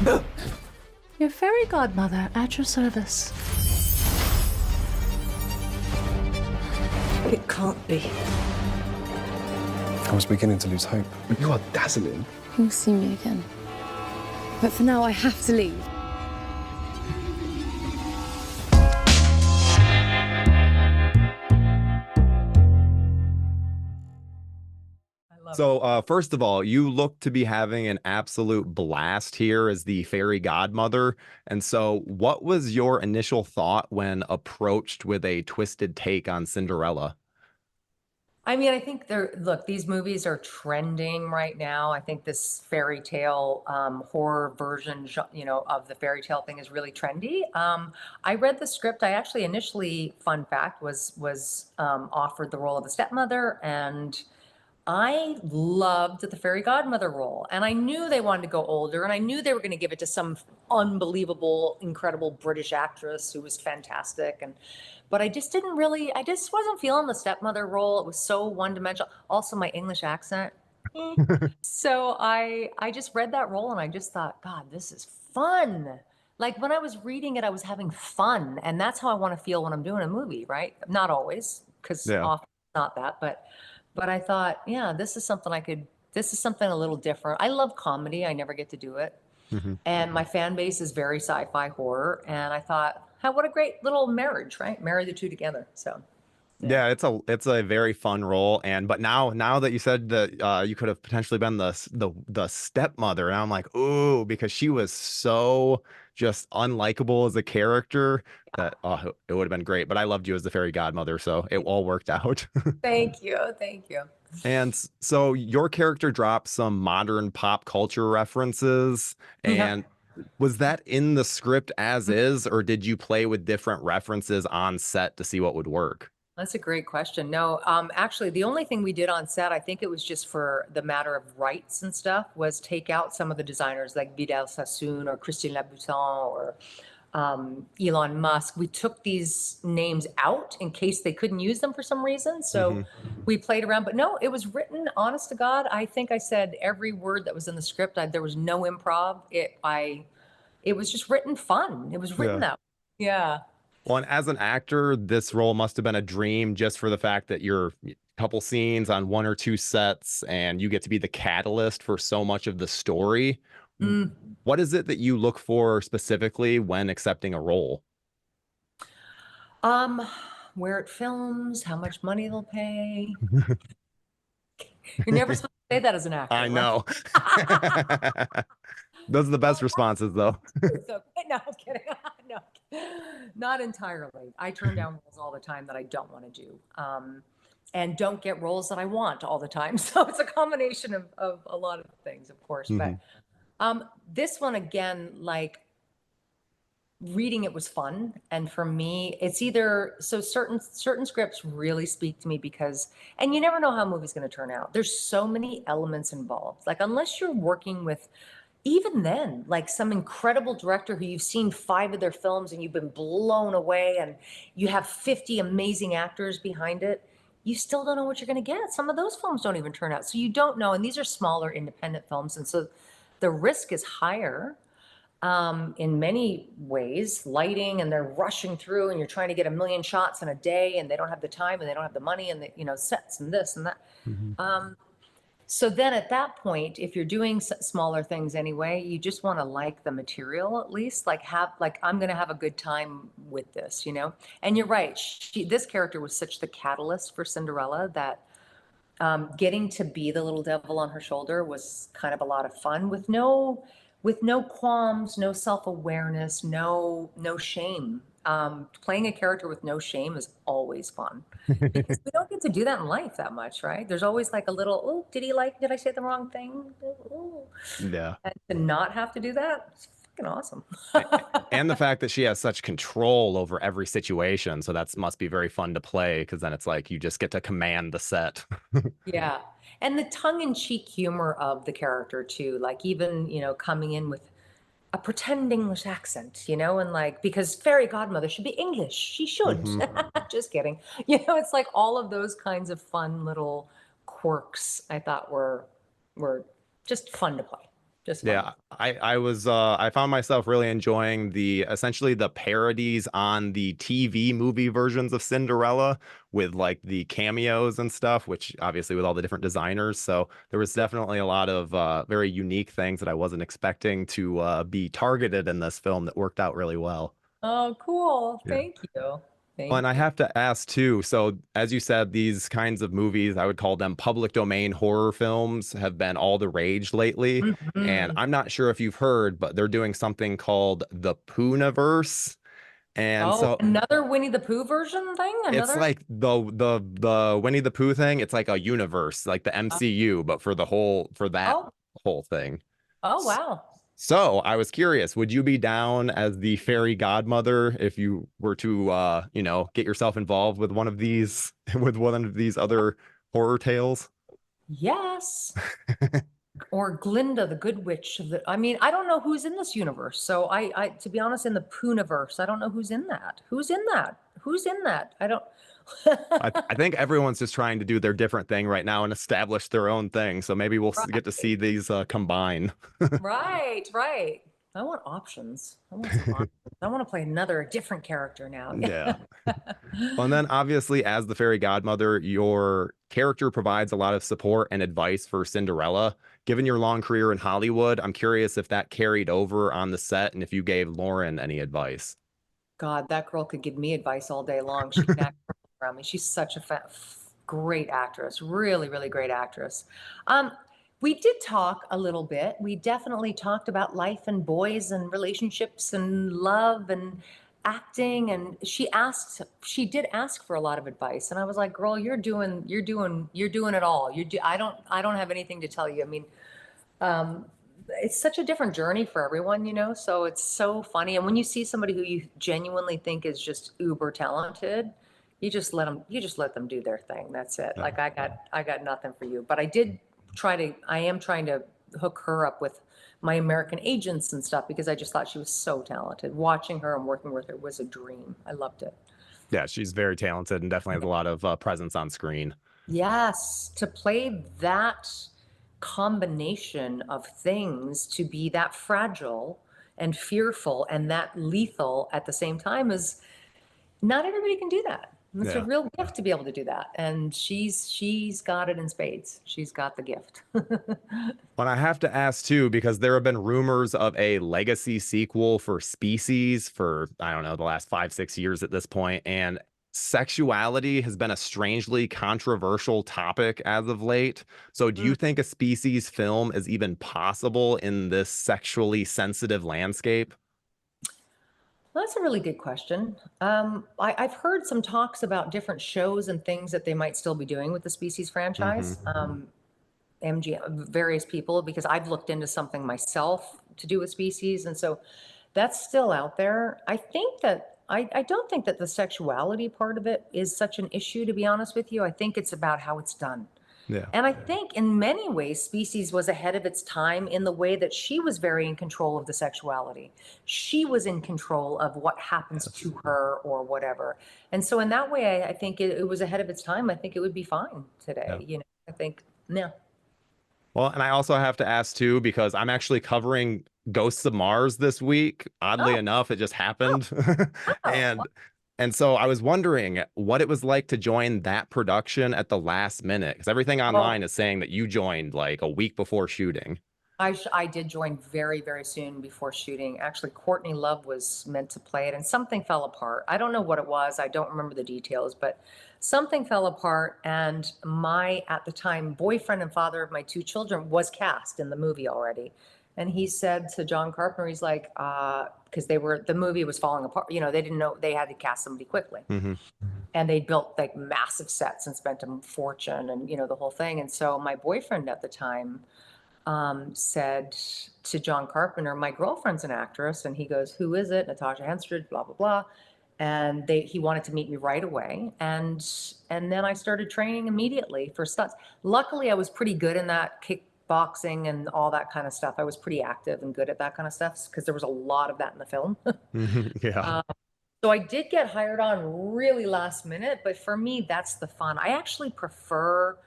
Your fairy godmother at your service. It can't be. I was beginning to lose hope. But you are dazzling. You'll see me again. But for now, I have to leave. So, first of all, you look to be having an absolute blast here as the fairy godmother. And so, what was your initial thought when approached with a twisted take on Cinderella? I mean, I think look, these movies are trending right now. I think this fairy tale horror version, of the fairy tale thing is really trendy. I read the script. I actually initially, fun fact, was offered the role of the stepmother, and I loved the fairy godmother role. And I knew they wanted to go older, and I knew they were going to give it to some unbelievable, incredible British actress who was fantastic. But I just didn't really, I just wasn't feeling the stepmother role. It was so one-dimensional. Also, my English accent. So I just read that role and I just thought, God, this is fun. Like when I was reading it, I was having fun. And that's how I want to feel when I'm doing a movie, right? Not always, because Yeah. often it's not that, but I thought, yeah, this is something this is something a little different. I love comedy. I never get to do it. Mhm. And my fan base is very sci-fi horror. And I thought, what a great little marriage, right? Marry the two together. So Yeah, it's a very fun role, and but now that you said that you could have potentially been the stepmother, and I'm like, ooh, because she was so just unlikable as a character that it would have been great. But I loved you as the fairy godmother, so it all worked out. thank you. Thank you. And so your character dropped some modern pop culture references, Yeah. and was that in the script as is, or did you play with different references on set to see what would work? That's a great question. No, actually, the only thing we did on set, I think it was just for the matter of rights and stuff, was take out some of the designers like Vidal Sassoon or Christine Louboutin or Elon Musk. We took these names out in case they couldn't use them for some reason. So we played around, but no, it was written, honest to God. I think I said every word that was in the script. There was no improv. It was just written fun. It was written Yeah. that way. Yeah. Well, and as an actor, this role must have been a dream just for the fact that you're a couple scenes on one or two sets and you get to be the catalyst for so much of the story. Mm. What is it that you look for specifically when accepting a role? Where it films, how much money they'll pay. You're never supposed to say that as an actor. I right? know. Those are the best responses, though. So, no, I'm kidding. No, not entirely. I turn down roles all the time that I don't want to do, and don't get roles that I want all the time. So it's a combination of a lot of things, of course. But this one again, like reading it was fun, and for me, it's either certain scripts really speak to me because, and you never know how a movie's going to turn out. There's so many elements involved. Like unless you're working with even then, like some incredible director who you've seen 5 of their films and you've been blown away and you have 50 amazing actors behind it, you still don't know what you're going to get. Some of those films don't even turn out. So you don't know. And these are smaller independent films. And so the risk is higher in many ways, lighting, and they're rushing through and you're trying to get a million shots in a day and they don't have the time and they don't have the money and the, sets and this and that. So then at that point, if you're doing smaller things anyway, you just want to like the material at least, like I'm going to have a good time with this, And you're right. This character was such the catalyst for Cinderella that getting to be the little devil on her shoulder was kind of a lot of fun with no qualms, no self-awareness, no shame. Playing a character with no shame is always fun because we don't get to do that in life that much, right? There's always like a little, oh, did I say the wrong thing? Ooh. Yeah. And to not have to do that, it's fucking awesome. And the fact that she has such control over every situation. So that must be very fun to play because then it's like you just get to command the set. Yeah. And the tongue-in-cheek humor of the character too, like even, coming in with a pretend English accent, and like, because fairy godmother should be English. She should. Just kidding. It's like all of those kinds of fun little quirks I thought were just fun to play. Just funny. Yeah, I found myself really enjoying the essentially the parodies on the TV movie versions of Cinderella with like the cameos and stuff, which obviously with all the different designers. So there was definitely a lot of very unique things that I wasn't expecting to be targeted in this film that worked out really well. Oh, cool. Yeah. Thank you. Well, Thank and I you. have to ask too. So, as you said, these kinds of movies, I would call them public domain horror films, have been all the rage lately. And Mhm. I'm not sure if you've heard, but they're doing something called the Poonaverse. And Oh, so another Winnie the Pooh version thing? it's Another? like the Winnie the Pooh thing. It's like a universe, like the MCU, but for the whole for that Oh, whole thing. oh, wow. So I was curious, would you be down as the fairy godmother if you were to get yourself involved with one of these with one of these other horror tales? Yes. Or Glinda, the good witch of the, I mean, I don't know who's in this universe. So to be honest, in the Pooniverse, I don't know who's in that. Who's in that? Who's in that? I don't. I think everyone's just trying to do their different thing right now and establish their own thing. So maybe we'll get to Right, see these combine. right, right. I want options. I want some options. I want to play a different character now. Yeah. Well, and then obviously, as the fairy godmother, your character provides a lot of support and advice for Cinderella. Given your long career in Hollywood, I'm curious if that carried over on the set and if you gave Lauren any advice. God, that girl could give me advice all day long. She can act around me. She's such a great actress, really, really great actress. Um, we did talk a little bit. We definitely talked about life and boys and relationships and love and acting. And she did ask for a lot of advice. And I was like, girl, you're doing it all. I don't have anything to tell you. I mean, um, it's such a different journey for everyone, so it's so funny. And when you see somebody who you genuinely think is just uber talented, you just let them do their thing. That's it. Yeah. Like I got nothing for you. But I am trying to hook her up with my American agents and stuff because I just thought she was so talented. Watching her and working with her was a dream. I loved it. Yeah, she's very talented and definitely has a lot of presence on screen. Yes, to play that combination of things, to be that fragile and fearful and that lethal at the same time, is not everybody can do that. It's a Yeah. real gift to be able to do that. And she's got it in spades. She's got the gift. But I have to ask too, because there have been rumors of a legacy sequel for Species for, I don't know, the last 5, 6 years at this point, and sexuality has been a strangely controversial topic as of late. So do you Mm. think a Species film is even possible in this sexually sensitive landscape? Well, that's a really good question. I've heard some talks about different shows and things that they might still be doing with the Species Hmm. franchise. MG, various people, because I've looked into something myself to do with Species. And so that's still out there. I don't think that the sexuality part of it is such an issue, to be honest with you. I think it's about how it's done. Yeah. And I think in many ways, Species was ahead of its time in the way that she was very in control of the sexuality. She was in control of what happens Yes. to her or whatever. And so in that way, I think it was ahead of its time. I think it would be fine Yeah. today. I think, yeah. Well, and I also have to ask too, because I'm actually covering Ghosts of Mars this week. Oddly Oh, enough, it just oh, happened. oh. And so I was wondering what it was like to join that production at the last minute, because everything Well, online is saying that you joined like a week before shooting. I did join very, very soon before shooting. Actually, Courtney Love was meant to play it and something fell apart. I don't know what it was. I don't remember the details, but something fell apart. And my, at the time, boyfriend and father of my two children was cast in the movie already. And he said to John Carpenter, he's like, because the movie was falling apart. They didn't know they had to cast somebody quickly. Hmm. And they built like massive sets and spent a fortune and, the whole thing. And so my boyfriend at the time, said to John Carpenter, my girlfriend's an actress. And he goes, who is it? Natasha Henstridge, blah, blah, blah. And he wanted to meet me right away. And then I started training immediately for stunts. Luckily, I was pretty good in that kickboxing and all that kind of stuff. I was pretty active and good at that kind of stuff because there was a lot of that in the film. Yeah. So I did get hired on really last minute, but for me, that's the fun. I actually prefer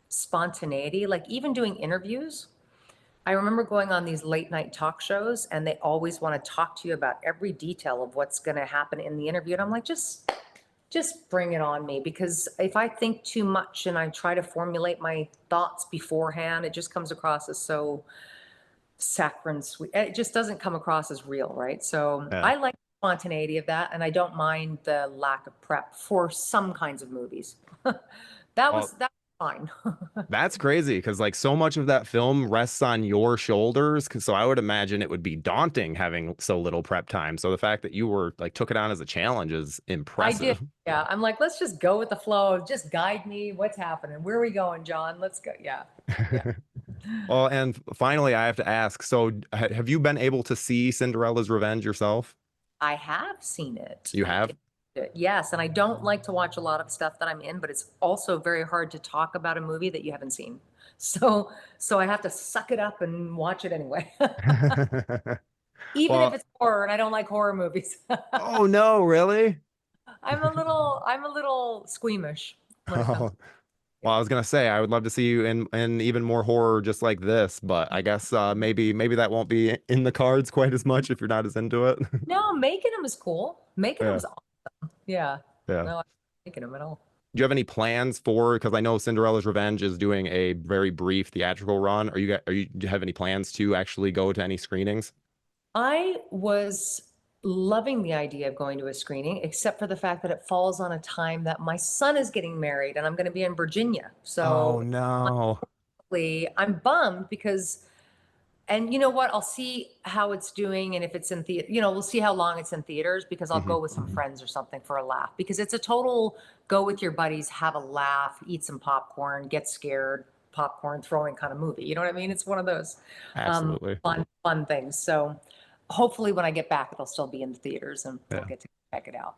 spontaneity, like even doing interviews. I remember going on these late night talk shows and they always want to talk to you about every detail of what's going to happen in the interview. And I'm like, just bring it on me, because if I think too much and I try to formulate my thoughts beforehand, it just comes across as so saccharine sweet. It just doesn't come across as real, right? So Yeah. I like the spontaneity of that, and I don't mind the lack of prep for some kinds of movies. That was fine. That's crazy because like so much of that film rests on your shoulders. So I would imagine it would be daunting having so little prep time. So the fact that you were like took it on as a challenge is I impressive. did. Yeah. I'm like, let's just go with the flow. Just guide me. What's happening? Where are we going, John? Let's go. Yeah. Yeah. Well, and finally, I have to ask. So have you been able to see Cinderella's Revenge yourself? I have seen it. You have? Yes. And I don't like to watch a lot of stuff that I'm in, but it's also very hard to talk about a movie that you haven't seen. So I have to suck it up and watch it anyway. Even if Well, it's horror, and I don't like horror movies. oh no, really? I'm a little squeamish when it comes. Oh, well, I was gonna say I would love to see you in even more horror just like this, but I guess maybe that won't be in the cards quite as much if you're not as into it. No, making them is cool. Making them Yeah, is awesome. Yeah. yeah. No, I'm not making them at all. Do you have any plans for, because I know Cinderella's Revenge is doing a very brief theatrical run. Do you have any plans to actually go to any screenings? I was loving the idea of going to a screening, except for the fact that it falls on a time that my son is getting married and I'm going to be in Virginia. Oh So no. I'm bummed because, and you know what? I'll see how it's doing. And if it's in theater, we'll see how long it's in theaters, because I'll Mhm. go with some friends or something for a laugh, because it's a total go with your buddies, have a laugh, eat some popcorn, get scared, popcorn throwing kind of movie. You know what I mean? It's one of those Absolutely. fun things. So hopefully when I get back, it'll still be in the theaters and we'll Yeah. get to check it out.